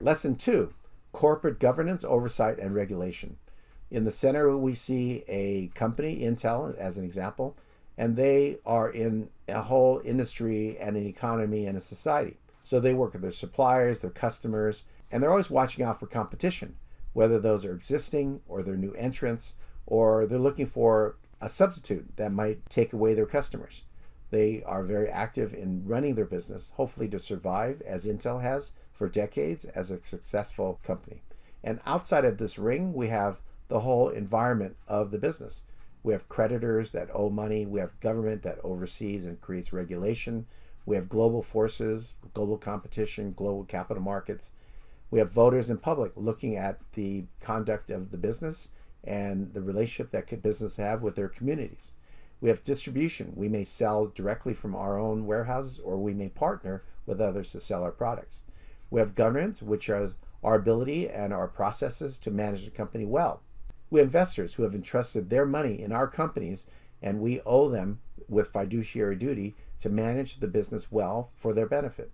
Lesson 2, corporate governance, oversight, and regulation. In the center, we see a company, Intel, as an example, and they are in a whole industry and an economy and a society. So they work with their suppliers, their customers, and they're always watching out for competition, whether those are existing or they're new entrants, or they're looking for a substitute that might take away their customers. They are very active in running their business, hopefully to survive, as Intel has for decades as a successful company. And outside of this ring, we have the whole environment of the business. We have creditors that owe money. We have government that oversees and creates regulation. We have global forces, global competition, global capital markets. We have voters and public looking at the conduct of the business and the relationship that could business have with their communities. We have distribution. We may sell directly from our own warehouses, or we may partner with others to sell our products. We have governance, which are our ability and our processes to manage the company well. We have investors who have entrusted their money in our companies, and we owe them with fiduciary duty to manage the business well for their benefit.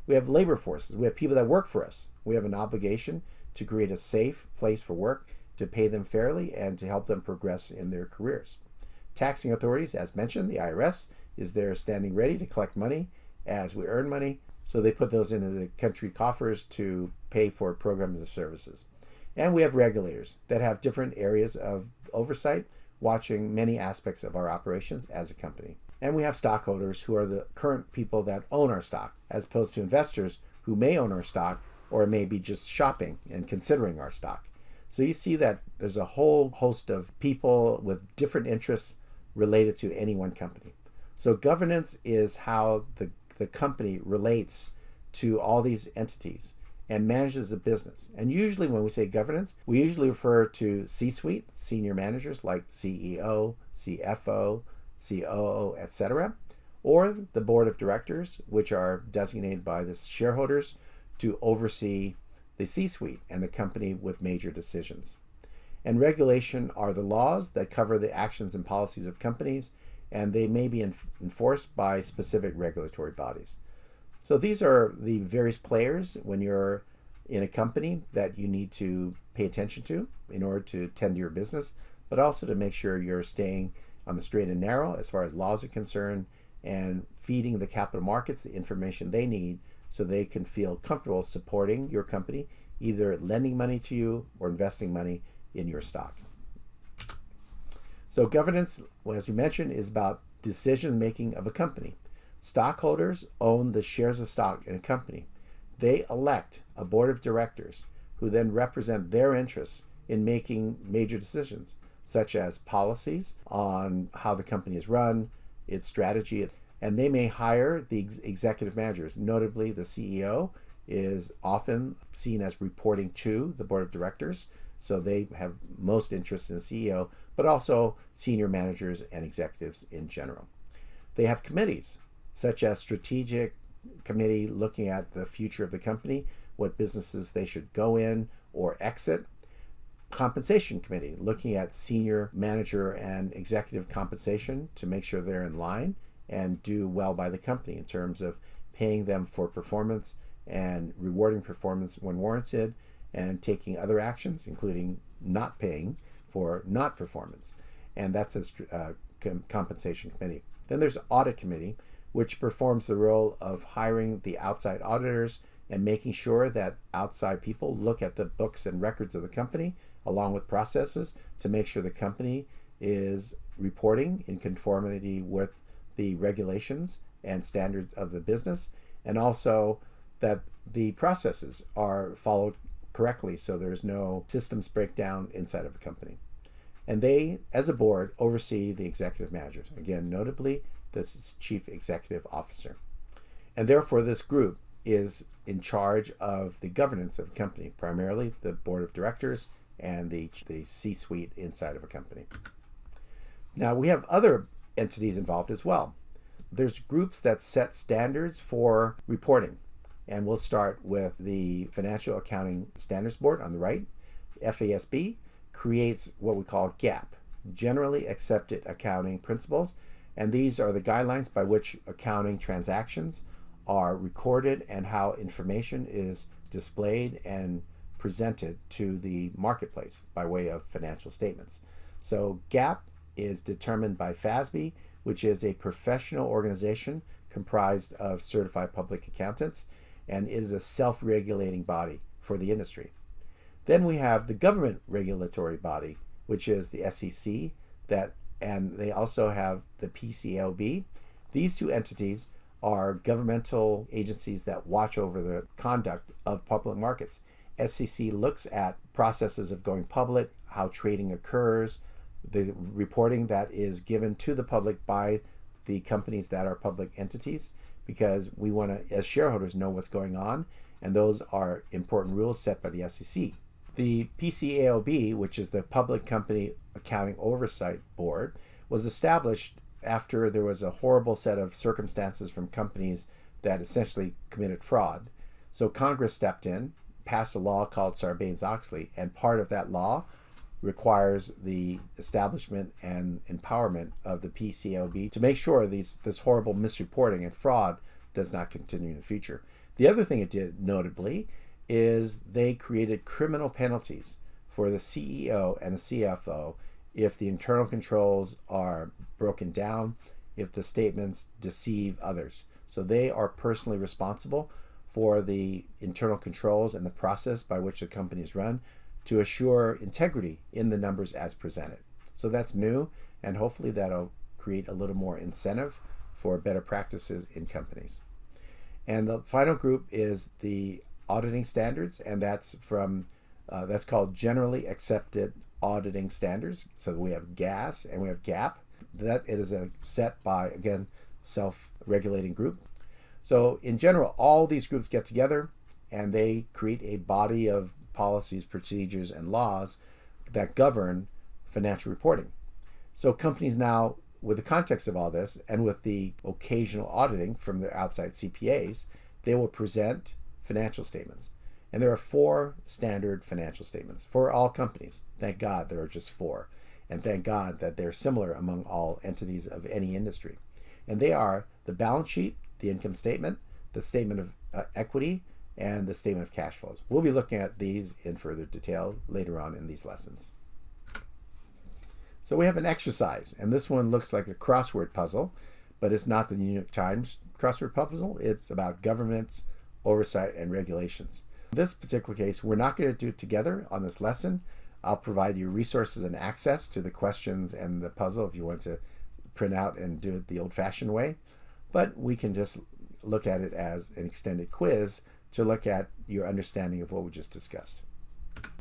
We have labor forces. We have people that work for us. We have an obligation to create a safe place for work, to pay them fairly, and to help them progress in their careers. Taxing authorities, as mentioned, the IRS is there standing ready to collect money as we earn money. So they put those into the country coffers to pay for programs of services. And we have regulators that have different areas of oversight, watching many aspects of our operations as a company. And we have stockholders who are the current people that own our stock, as opposed to investors who may own our stock or may be just shopping and considering our stock. So you see that there's a whole host of people with different interests related to any one company. So governance is how the company relates to all these entities and manages the business. And usually when we say governance, we usually refer to C-suite, senior managers like CEO, CFO, COO, etc., or the board of directors, which are designated by the shareholders to oversee the C-suite and the company with major decisions. And regulation are the laws that cover the actions and policies of companies, and they may be enforced by specific regulatory bodies. So these are the various players when you're in a company that you need to pay attention to in order to tend to your business, but also to make sure you're staying on the straight and narrow as far as laws are concerned, and feeding the capital markets the information they need so they can feel comfortable supporting your company, either lending money to you or investing money in your stock. So governance, as we mentioned, is about decision making of a company. Stockholders own the shares of stock in a company. They elect a board of directors who then represent their interests in making major decisions, such as policies on how the company is run, its strategy, and they may hire the executive managers. Notably, the CEO is often seen as reporting to the board of directors, so they have most interest in the CEO, but also senior managers and executives in general. They have committees, such as strategic committee looking at the future of the company, what businesses they should go in or exit. Compensation committee looking at senior manager and executive compensation to make sure they're in line and do well by the company in terms of paying them for performance and rewarding performance when warranted, and taking other actions, including not paying for not performance. And that's a compensation committee. Then there's audit committee, which performs the role of hiring the outside auditors and making sure that outside people look at the books and records of the company along with processes to make sure the company is reporting in conformity with the regulations and standards of the business, and also that the processes are followed correctly so there's no systems breakdown inside of a company. And they, as a board, oversee the executive managers. Again, notably, this is Chief Executive Officer. And therefore, this group is in charge of the governance of the company, primarily the board of directors and the C-suite inside of a company. Now, we have other entities involved as well. There's groups that set standards for reporting. And we'll start with the Financial Accounting Standards Board on the right. FASB creates what we call GAAP, Generally Accepted Accounting Principles. And these are the guidelines by which accounting transactions are recorded and how information is displayed and presented to the marketplace by way of financial statements. So GAAP is determined by FASB, which is a professional organization comprised of certified public accountants, and it is a self-regulating body for the industry. Then we have the government regulatory body, which is the SEC, and they also have the PCAOB. These two entities are governmental agencies that watch over the conduct of public markets. SEC looks at processes of going public, how trading occurs, the reporting that is given to the public by the companies that are public entities, because we want to, as shareholders, know what's going on, and those are important rules set by the SEC. The PCAOB, which is the Public Company Accounting Oversight Board, was established after there was a horrible set of circumstances from companies that essentially committed fraud. So Congress stepped in, passed a law called Sarbanes-Oxley, and part of that law requires the establishment and empowerment of the PCAOB to make sure this horrible misreporting and fraud does not continue in the future. The other thing it did, notably, is they created criminal penalties for the CEO and the CFO if the internal controls are broken down, if the statements deceive others. So they are personally responsible for the internal controls and the process by which the company is run to assure integrity in the numbers as presented. So that's new, and hopefully that'll create a little more incentive for better practices in companies. And the final group is the auditing standards, and that's called Generally Accepted Auditing Standards. So we have GAS and we have GAAP. That it is set by, again, self-regulating group. So in general, all these groups get together and they create a body of policies, procedures, and laws that govern financial reporting. So companies now, with the context of all this and with the occasional auditing from their outside CPAs, they will present financial statements. And there are 4 standard financial statements for all companies. Thank God there are just 4. And thank God that they're similar among all entities of any industry. And they are the balance sheet, the income statement, the statement of equity, and the statement of cash flows. We'll be looking at these in further detail later on in these lessons. So we have an exercise, and this one looks like a crossword puzzle, but it's not the New York Times crossword puzzle. It's about governance, oversight, and regulations. In this particular case, we're not going to do it together on this lesson. I'll provide you resources and access to the questions and the puzzle if you want to print out and do it the old-fashioned way. But we can just look at it as an extended quiz to look at your understanding of what we just discussed.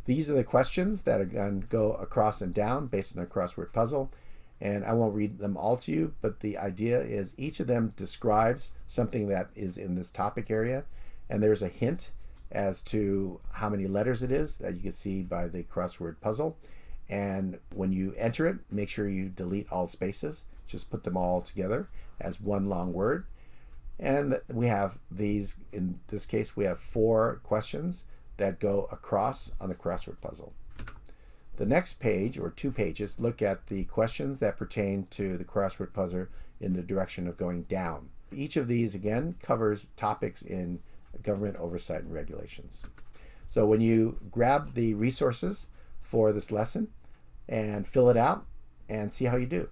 These are the questions that are going to go across and down based on a crossword puzzle. And I won't read them all to you, but the idea is each of them describes something that is in this topic area. And there's a hint as to how many letters it is that you can see by the crossword puzzle. And when you enter it, make sure you delete all spaces. Just put them all together as one long word. And we have these, in this case, we have 4 questions that go across on the crossword puzzle. The next page, or 2 pages, look at the questions that pertain to the crossword puzzle in the direction of going down. Each of these, again, covers topics in government oversight and regulations. So when you grab the resources for this lesson and fill it out and see how you do.